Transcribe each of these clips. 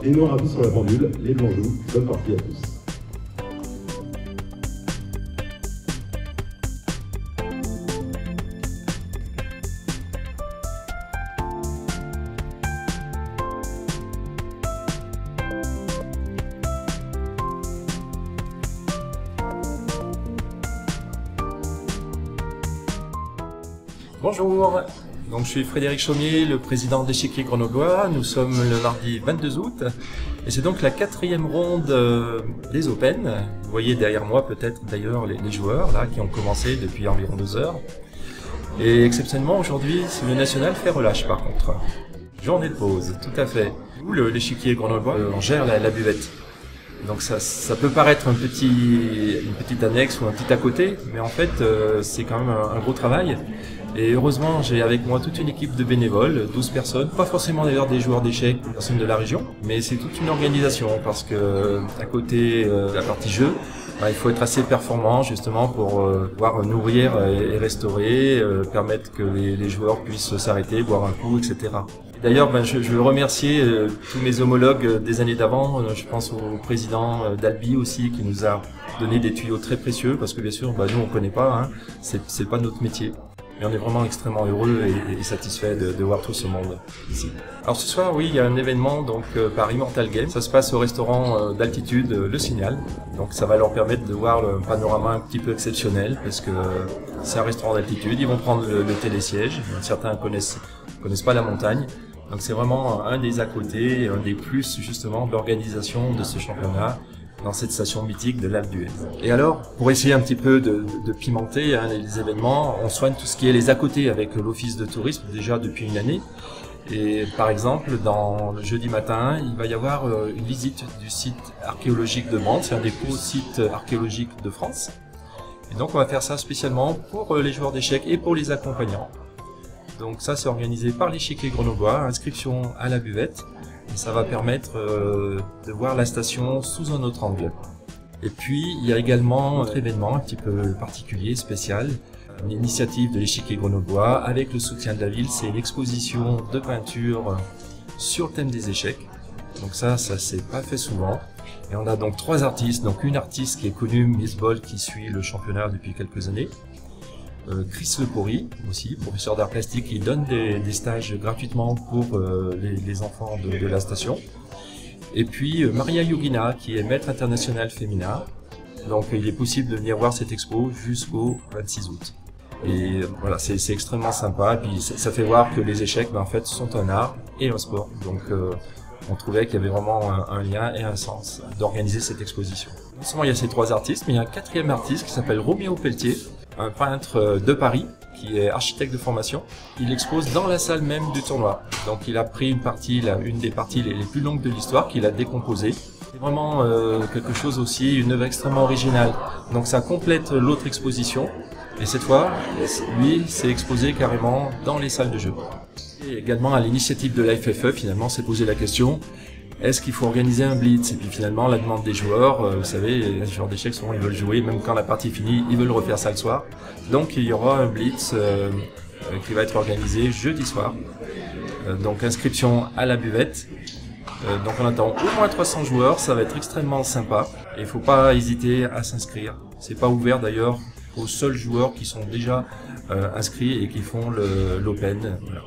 Et nous, à tous sur la pendule, les Blancs-Joues, bonne partie à tous. Bonjour, donc je suis Frédéric Chaumier, le président d'Échiquier Grenoblois. Nous sommes le mardi 22 août et c'est donc la 4e ronde des Open. Vous voyez derrière moi peut-être d'ailleurs les joueurs là qui ont commencé depuis environ 2 heures. Et exceptionnellement aujourd'hui, c'est le national fait relâche par contre. Journée de pause, tout à fait. Nous, l'Échiquier Grenoblois, on gère la buvette. Donc ça peut paraître une petite annexe ou un petit à côté, mais en fait c'est quand même un gros travail. Et heureusement, j'ai avec moi toute une équipe de bénévoles, 12 personnes, pas forcément d'ailleurs des joueurs d'échecs, des personnes de la région, mais c'est toute une organisation parce que à côté de la partie jeu, il faut être assez performant justement pour pouvoir nourrir et restaurer, permettre que les joueurs puissent s'arrêter, boire un coup, etc. D'ailleurs, je veux remercier tous mes homologues des années d'avant. Je pense au président d'Albi aussi qui nous a donné des tuyaux très précieux parce que bien sûr, nous on connaît pas, hein, c'est pas notre métier. Mais on est vraiment extrêmement heureux et satisfait de voir tout ce monde ici. Alors ce soir, oui, il y a un événement donc par Immortal Games. Ça se passe au restaurant d'altitude Le Signal. Donc ça va leur permettre de voir le panorama un petit peu exceptionnel parce que c'est un restaurant d'altitude. Ils vont prendre le télésiège. Certains connaissent pas la montagne. Donc c'est vraiment un des à côté, un des plus justement d'organisation de ce championnat dans cette station mythique de l'Alpe d'Huez. Et alors, pour essayer un petit peu de pimenter les événements, on soigne tout ce qui est les à côté avec l'Office de tourisme déjà depuis une année. Et par exemple, dans le jeudi matin, il va y avoir une visite du site archéologique de Brandt, c'est un des plus beaux sites archéologiques de France. Et donc on va faire ça spécialement pour les joueurs d'échecs et pour les accompagnants. Donc ça c'est organisé par l'Échiquier Grenoblois, inscription à la buvette. Et ça va permettre de voir la station sous un autre angle. Et puis il y a également un autre événement un petit peu particulier, spécial, une initiative de l'Échiquier Grenoblois avec le soutien de la ville, c'est l'exposition de peinture sur le thème des échecs. Donc ça c'est pas fait souvent. Et on a donc 3 artistes, donc une artiste qui est connue, Miss Ball, qui suit le championnat depuis quelques années. Chris Lepori aussi, professeur d'art plastique, qui donne des stages gratuitement pour les enfants de la station. Et puis Maria Yogina, qui est maître international féminin. Donc il est possible de venir voir cette expo jusqu'au 26 août. Et voilà, c'est extrêmement sympa. Et puis ça fait voir que les échecs, en fait, sont un art et un sport. Donc on trouvait qu'il y avait vraiment un lien et un sens d'organiser cette exposition. Non seulement il y a ces 3 artistes, mais il y a un 4e artiste qui s'appelle Roméo Pelletier, un peintre de Paris qui est architecte de formation. Il expose dans la salle même du tournoi. Donc il a pris une des parties les plus longues de l'histoire qu'il a décomposée. C'est vraiment quelque chose aussi, une œuvre extrêmement originale. Donc ça complète l'autre exposition. Et cette fois, lui, s'est exposé carrément dans les salles de jeu. Et également à l'initiative de la FFE, finalement, s'est posé la question, est-ce qu'il faut organiser un blitz? Et puis finalement, la demande des joueurs, vous savez, les joueurs d'échecs, souvent ils veulent jouer, même quand la partie est finie, ils veulent refaire ça le soir. Donc il y aura un blitz qui va être organisé jeudi soir. Donc inscription à la buvette. Donc on attend au moins 300 joueurs, ça va être extrêmement sympa. Et il faut pas hésiter à s'inscrire. C'est pas ouvert d'ailleurs aux seuls joueurs qui sont déjà inscrits et qui font l'Open. Voilà.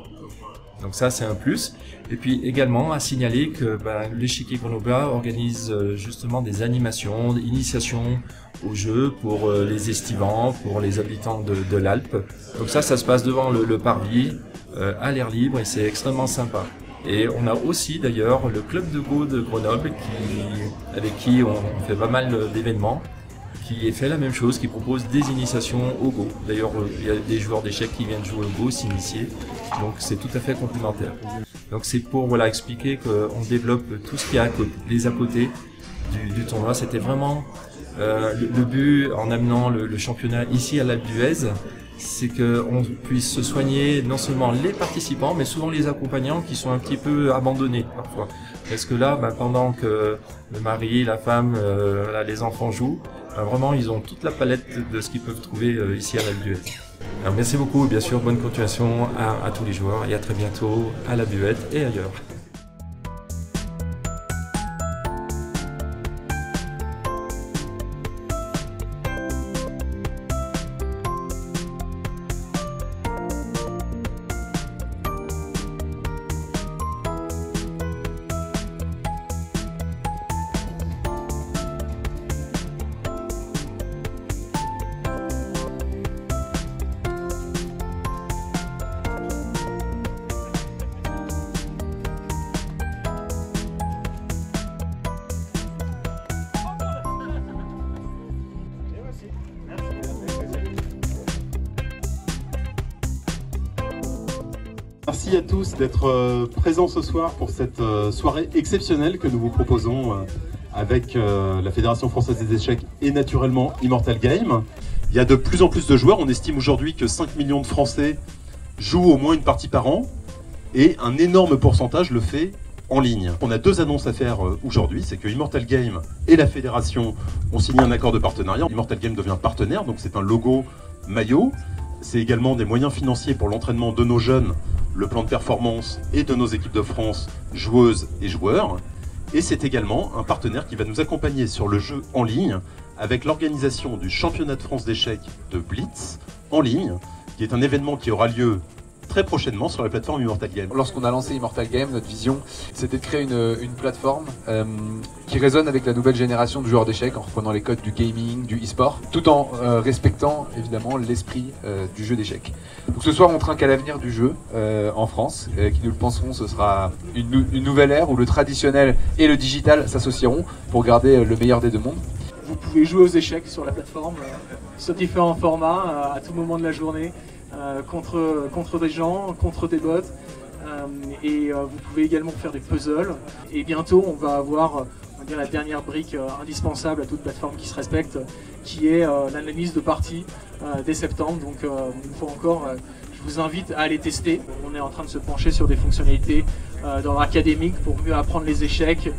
Donc ça c'est un plus. Et puis également à signaler que l'Échiquier Grenoblois organise justement des animations, des initiations au jeu pour les estivants, pour les habitants de l'Alpe. Donc ça se passe devant le parvis, à l'air libre, et c'est extrêmement sympa. Et on a aussi d'ailleurs le club de Go de Grenoble avec qui on fait pas mal d'événements, qui fait la même chose, qui propose des initiations au Go. D'ailleurs, il y a des joueurs d'échecs qui viennent jouer au Go, s'initier, donc c'est tout à fait complémentaire. Donc c'est pour expliquer qu'on développe tout ce qu'il y a les à côté du tournoi. C'était vraiment le but en amenant le championnat ici à l'Alpe d'Huez, c'est qu'on puisse se soigner non seulement les participants, mais souvent les accompagnants qui sont un petit peu abandonnés parfois. Parce que là, pendant que le mari, la femme, les enfants jouent, vraiment ils ont toute la palette de ce qu'ils peuvent trouver ici à l'Alpe d'Huez. Alors merci beaucoup et bien sûr bonne continuation à tous les joueurs et à très bientôt à la buvette et ailleurs. Merci à tous d'être présents ce soir pour cette soirée exceptionnelle que nous vous proposons avec la Fédération Française des Échecs et naturellement Immortal Game. Il y a de plus en plus de joueurs, on estime aujourd'hui que 5 millions de Français jouent au moins une partie par an et un énorme pourcentage le fait en ligne. On a deux annonces à faire aujourd'hui, c'est que Immortal Game et la Fédération ont signé un accord de partenariat. Immortal Game devient partenaire, donc c'est un logo maillot. C'est également des moyens financiers pour l'entraînement de nos jeunes, le plan de performance et de nos équipes de France, joueuses et joueurs. Et c'est également un partenaire qui va nous accompagner sur le jeu en ligne avec l'organisation du championnat de France d'échecs de Blitz en ligne, qui est un événement qui aura lieu très prochainement sur la plateforme Immortal Game. Lorsqu'on a lancé Immortal Game, notre vision, c'était de créer une plateforme qui résonne avec la nouvelle génération de joueurs d'échecs en reprenant les codes du gaming, du e-sport, tout en respectant évidemment l'esprit du jeu d'échecs. Donc ce soir, on trinque à l'avenir du jeu en France, qui nous le penserons, ce sera une nouvelle ère où le traditionnel et le digital s'associeront pour garder le meilleur des deux mondes. Vous pouvez jouer aux échecs sur la plateforme, sur différents formats, à tout moment de la journée. Contre des gens, contre des bots, et vous pouvez également faire des puzzles. Et bientôt on va avoir la dernière brique indispensable à toute plateforme qui se respecte, qui est l'analyse de parties dès septembre. Donc une fois encore, je vous invite à aller tester. On est en train de se pencher sur des fonctionnalités dans l'académique pour mieux apprendre les échecs.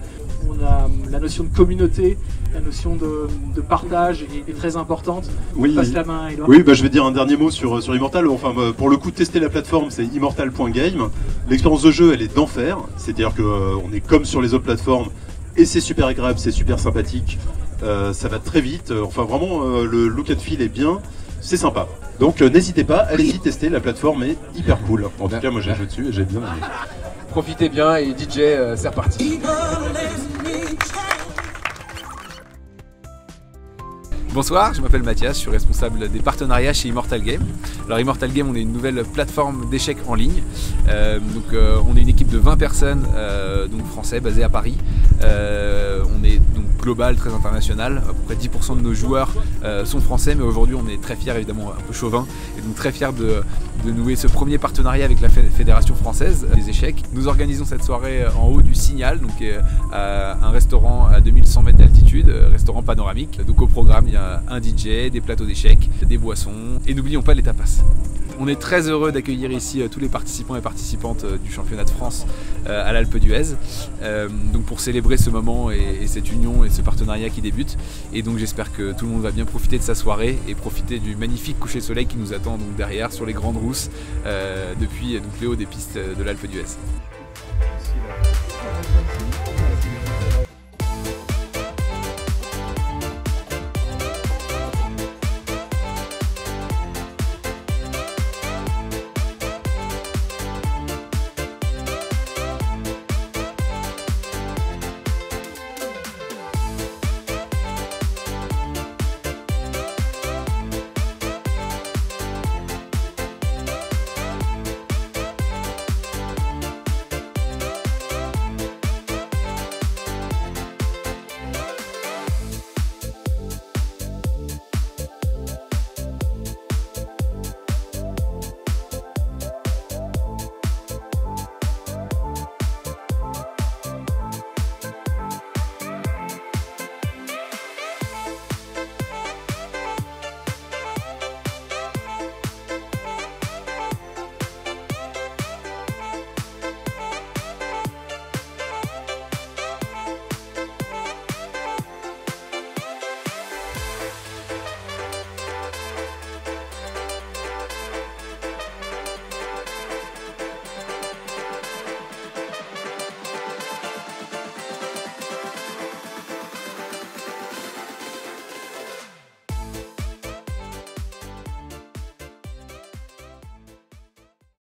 On a la notion de communauté, la notion de partage est très importante. Oui, passe la main à Edouard. Oui, je vais dire un dernier mot sur Immortal. Enfin, pour le coup, tester la plateforme, c'est immortal.game. L'expérience de jeu, elle est d'enfer. C'est-à-dire qu'on est comme sur les autres plateformes et c'est super agréable, c'est super sympathique. Ça va très vite. Enfin, vraiment, le look and feel est bien. C'est sympa. Donc, n'hésitez pas, allez-y tester. La plateforme est hyper cool. En tout cas, moi, j'ai joué dessus et j'ai bien aimé. Profitez bien et DJ, c'est reparti. Bonsoir, je m'appelle Mathias, je suis responsable des partenariats chez Immortal Game. Alors Immortal Game, on est une nouvelle plateforme d'échecs en ligne. On est une équipe de 20 personnes, donc français, basés à Paris. On est donc global, très international. À peu près 10% de nos joueurs sont français, mais aujourd'hui on est très fiers, évidemment un peu chauvin, et donc très fiers de nouer ce premier partenariat avec la Fédération Française des Échecs. Nous organisons cette soirée en haut du Signal, donc un restaurant à 2100 mètres d'altitude, restaurant panoramique. Donc au programme, il y a un DJ, des plateaux d'échecs, des boissons et n'oublions pas les tapas. On est très heureux d'accueillir ici tous les participants et participantes du championnat de France à l'Alpe d'Huez, donc pour célébrer ce moment et cette union et ce partenariat qui débute. Et donc j'espère que tout le monde va bien profiter de sa soirée et profiter du magnifique coucher de soleil qui nous attend donc derrière sur les grandes rousses depuis donc, les hauts des pistes de l'Alpe d'Huez.